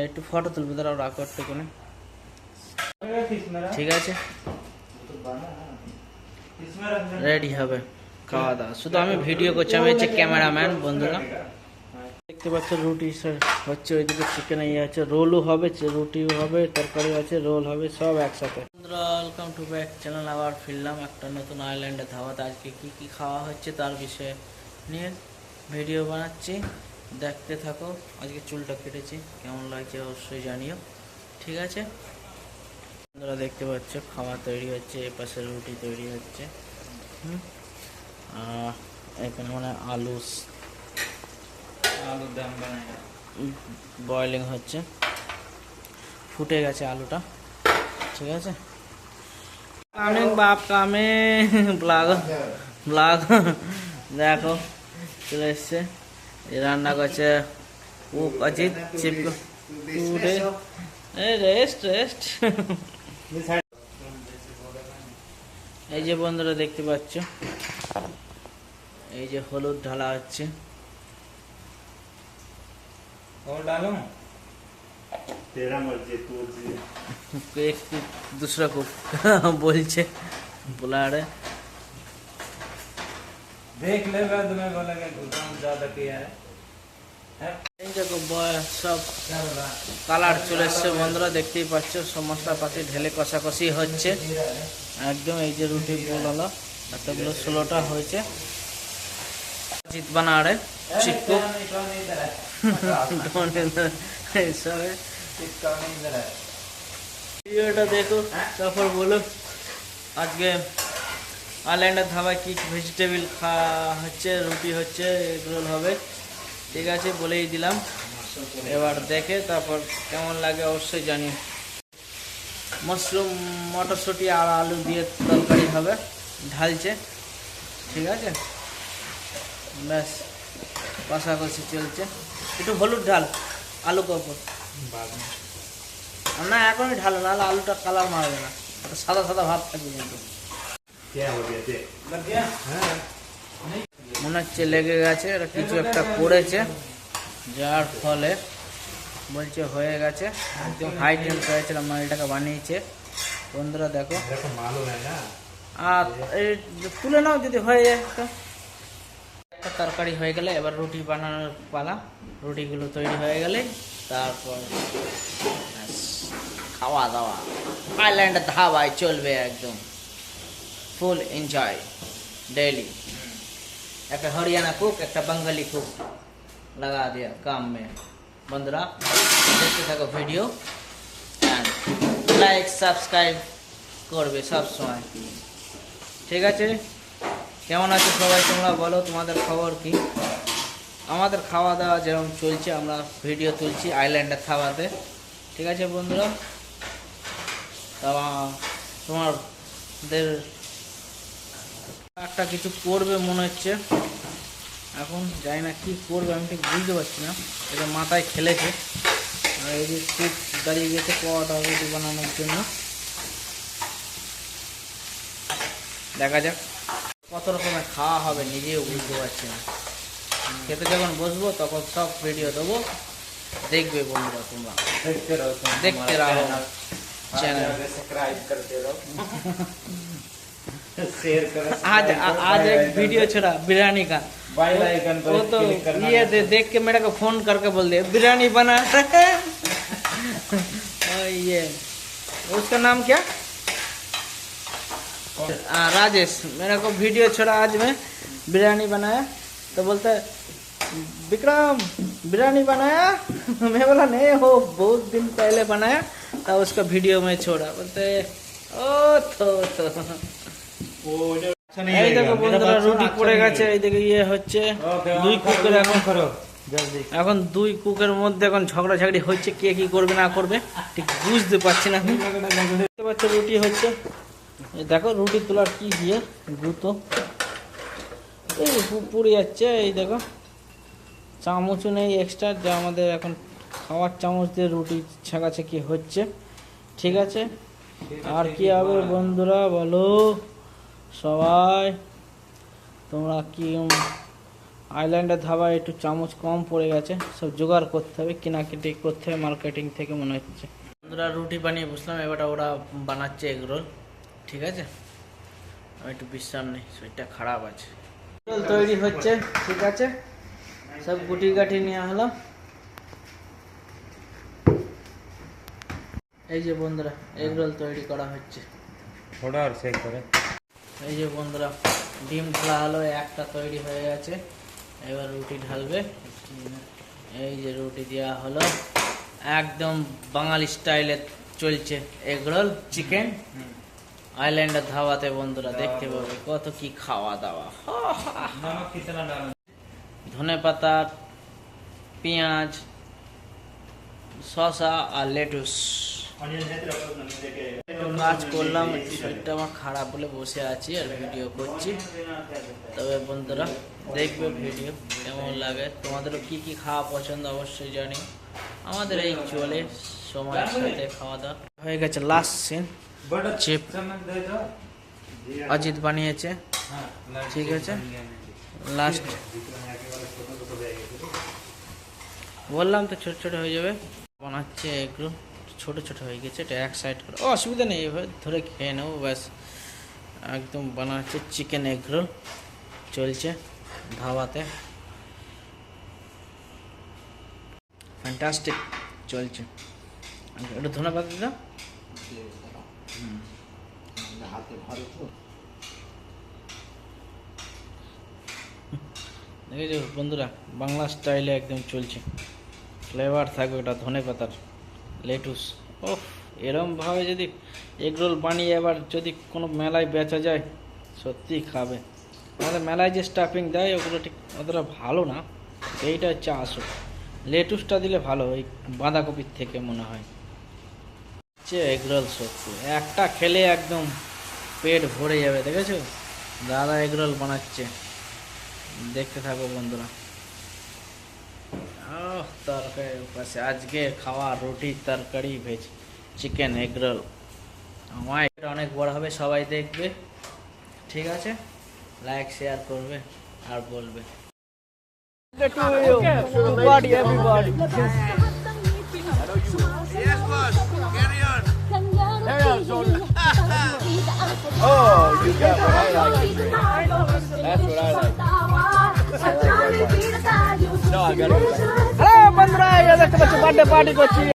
একটু ফটো তুলবে, তারা রাখো একটুখানি। ঠিক আছে, রেডি হবে খাওয়া দাওয়া। শুধু আমি ভিডিও করছি, আমি হচ্ছে ক্যামেরাম্যান। বন্ধুরা দেখতে পাচ্ছ রুটি হচ্ছে, ওইদিকে চিকেন ইয়ে আছে, রোলও হবে, রুটিও হবে, তরকারি আছে, রোল হবে, সব একসাথে। বন্ধুরা ওয়েলকাম টু ব্যাক চ্যানেল। আবার ফিরলাম একটা নতুন আইল্যান্ডে ধাবাতে। আজকে কি কি খাওয়া হচ্ছে তার বিষয়ে নিয়ে ভিডিও বানাচ্ছি, দেখতে থাকো। আজকে চুলটা কেটেছি, কেমন লাগছে অবশ্যই জানিও। ঠিক আছে বন্ধুরা, দেখতে পাচ্ছ খাওয়া তৈরি হচ্ছে, এপাশে রুটি তৈরি হচ্ছে, এখানে মানে আলুর দম বয়লিং হচ্ছে, ফুটে গেছে আলুটা। ঠিক আছে, আমি বাপ কামে ব্লগ ব্লগ দেখো চলে এসছে। রান্না করছে অজিত চিপকো রেস্ট রেস্ট। এই যে বন্ধুরা দেখতে পাচ্ছ, এই যে হলুদ ঢালা হচ্ছে। दूसरा को बोलছে बुलाड़े देख लेगा तो मैं बोलेगा काम ज्यादा किया है। এই দেখো সব কালার চলে এসছে বন্ধুরা, দেখতেই পাচ্ছ। সব মশলাপাতি ঢেলে কষাকষি হচ্ছে একদম। এই যে রুটি বলালো এতগুলো 16টা হয়েছে। জিত বানা রে চিক্কু ভিডিওটা দেখো, তারপর বলো আজকে আইল্যান্ডের ধাবায় কি ভেজিটেবল খাওয়া হচ্ছে, রুটি হচ্ছে, এগ রোল হবে। ঠিক আছে বলেই দিলাম, এবার দেখে তারপর কেমন লাগে অবশ্যই জানি। মাশরুম মটরশুঁটি আর আলু দিয়ে তরকারি হবে, ঢালছে। ঠিক আছে, ব্যাস কষাকষি চলছে। একটু হলুদ ঢাল আলু ওপর না, এখনই ঢালো, নাহলে আলুটা কালার মারবে না, সাদা সাদা ভাব থাকবে। কিন্তু মনে হচ্ছে লেগে গেছে, এটা কিছু একটা করেছে, যার ফলে বলছে হয়ে গেছে। একদম হাই টেম্পারেচারে মালটাকে বানিয়েছে বন্ধুরা। দেখো আর এই তুলে নাও যদি হয়ে যায় তো। একটা তরকারি হয়ে গেলে এবার রুটি বানানোর পালা। রুটিগুলো তৈরি হয়ে গেলে তারপর খাওয়া দাওয়া আইল্যান্ডের ধাবায় চলবে একদম ফুল এনজয় डेली। एक हरियाणा कुक एक बंगाली कुक लगा दिया काम में। बंधुरा देखते थको वीडियो एंड लाइक सब्सक्राइब करबे सब समय। ठीक है, কেমন আছো সবাই তোমরা বলো, তোমাদের খবর কি? আমাদের খাওয়া দাওয়া যেরকম চলছে, আমরা ভিডিও তুলছি আইল্যান্ডের ধাবাতে। ঠিক আছে বন্ধুরা, তোমাদের একটা কিছু করবে মনে হচ্ছে, এখন জানি না কি করবে, আমি ঠিক বুঝতে পারছি না। এটা মাথায় খেলেছে, আর এই যে কুক দাঁড়িয়ে গেছে পরোটা রুটি বানানোর জন্য। দেখা যাক কত রকমের খাওয়া হবে, নিজেও বুঝতে পারছি না। খেতে যখন বসবো তখন সব ভিডিও দেবো, দেখবে বন্ধুরা তোমরা, দেখতে রাখো চ্যানেল, सब्सक्राइब करते रहो, शेयर करो। आज एक वीडियो छोड़ा बिरयानी का, बेल आइकन पर वो तो क्लिक करना ये देख के मेरे को फोन करके बोल दिया बिरयानी बना है। ये उसका नाम क्या, राजेश। मेरे को वीडियो छोड़ा आज मैं बिरयानी बनाया, तो बोलता है विक्रम बिरयानी बनाया। मैं बोला नहीं, हो बहुत दिन पहले बनाया था, उसका वीडियो में छोड़ा। बोलते ओ तो এই দেখো বন্ধুরা রুটি পড়ে গেছে। এইদিকে ইয়ে হচ্ছে দুই কুকের, এখন দুই কুকের মধ্যে এখন ঝগড়াঝাগড়ি হচ্ছে, কে কি করবে না করবে ঠিক বুঝতে পারছি না। দেখতে পাচ্ছ রুটি হচ্ছে, দেখো রুটি তোলার কি দিয়ে দ্রুত এই পুড়ে যাচ্ছে। এই দেখো চামচও নেই এক্সট্রা, যা আমাদের এখন খাওয়ার চামচ দিয়ে রুটি ছেঁকাছেঁকি হচ্ছে। ঠিক আছে, আর কি হবে বন্ধুরা বলো সবাই, তোমরা কি আইল্যান্ডের ধাবায় একটু চামচ কম পড়ে গেছে, সব জোগাড় করতে হবে, কেনাকাটি করতে হবে মার্কেটিং থেকে মনে হচ্ছে। বন্ধুরা রুটি বানিয়ে বসলাম, এবার ওরা বানাচ্ছে এগরোল। ঠিক আছে, আমি একটু বিশ্রাম নেই, শরীরটা খারাপ আছে। এগরোল তৈরি হচ্ছে, ঠিক আছে, সব গুটি গাটি নেওয়া হলো। এই যে বন্ধুরা এগরোল তৈরি করা হচ্ছে। थोड़ा और सेक करें। এই যে বন্ধুরা ডিম ঢালা হলো, একটা তৈরি হয়ে গেছে, এবার রুটি ঢালবে। এই যে রুটি দেওয়া হলো, একদম বাঙালি স্টাইলে চলছে এগরোল চিকেন আইল্যান্ডের ধাবাতে। বন্ধুরা দেখতে পাবে কত কি খাওয়া দাওয়া। नमक कितना डालना? ধনে পাতা, পেঁয়াজ, শসা আর লেটুস। একটু কাজ করলাম, শরীরটা আমার খারাপ বলে বসে আছি আর ভিডিও করছি। তবে বন্ধুরা দেখবে ভিডিও কেমন লাগে, তোমাদেরও কি কি খাওয়া পছন্দ অবশ্যই জানি। আমাদের এই চলে সময়ের সাথে খাওয়া দাওয়া হয়ে গেছে। লাস্ট সিন बड़ा चिप। चम्मच दे दो। অজিত বানিয়েছে, हाँ, लास्ट ठीक है, चिप बन गया मेरे। লাস্ট বললাম তো ছোট ছোট হয়ে যাবে। বানাচ্ছে এগুলো ছোট ছোট হয়ে গেছে, এটা এক সাইড করে অসুবিধা নেই, এভাবে ধরে খেয়ে নেবো ব্যাস। একদম বানাচ্ছে চিকেন এগরোল চলছে ধাবাতে, ফ্যান্টাস্টিক চলছে। একটু ধন্যবাদ দিদা। দেখেছো বন্ধুরা বাংলা স্টাইলে একদম চলছে, ফ্লেভার থাকবে ওটা ধনে পাতার, লেটুস। ওহ, এরমভাবে যদি এগরোল বানিয়ে এবার যদি কোনো মেলায় বেচা যায় সত্যি খাবে। আমাদের মেলায় যে স্টাফিং দেয় ওগুলো ঠিক অতটা ভালো না, এইটা হচ্ছে আসল। লেটুসটা দিলে ভালো, ওই বাঁধাকপির থেকে মনে হয়। হচ্ছে এগরোল সত্যি একটা খেলে একদম পেট ভরে যাবে। দেখেছো দাদা এগরোল বানাচ্ছে, দেখতে থাকো বন্ধুরা। তরকারি পাশে আজকে খাওয়া রুটি তরকারি ভেজ চিকেন এগরোল। আমার এটা অনেক বড় হবে, সবাই দেখবে, ঠিক আছে, লাইক শেয়ার করবে আর বলবে। Oh, you got what I like. That's what I like. No, I got it. বন্ধুরা দেখতে পাচ্ছি বার্থডে পার্টি করছি।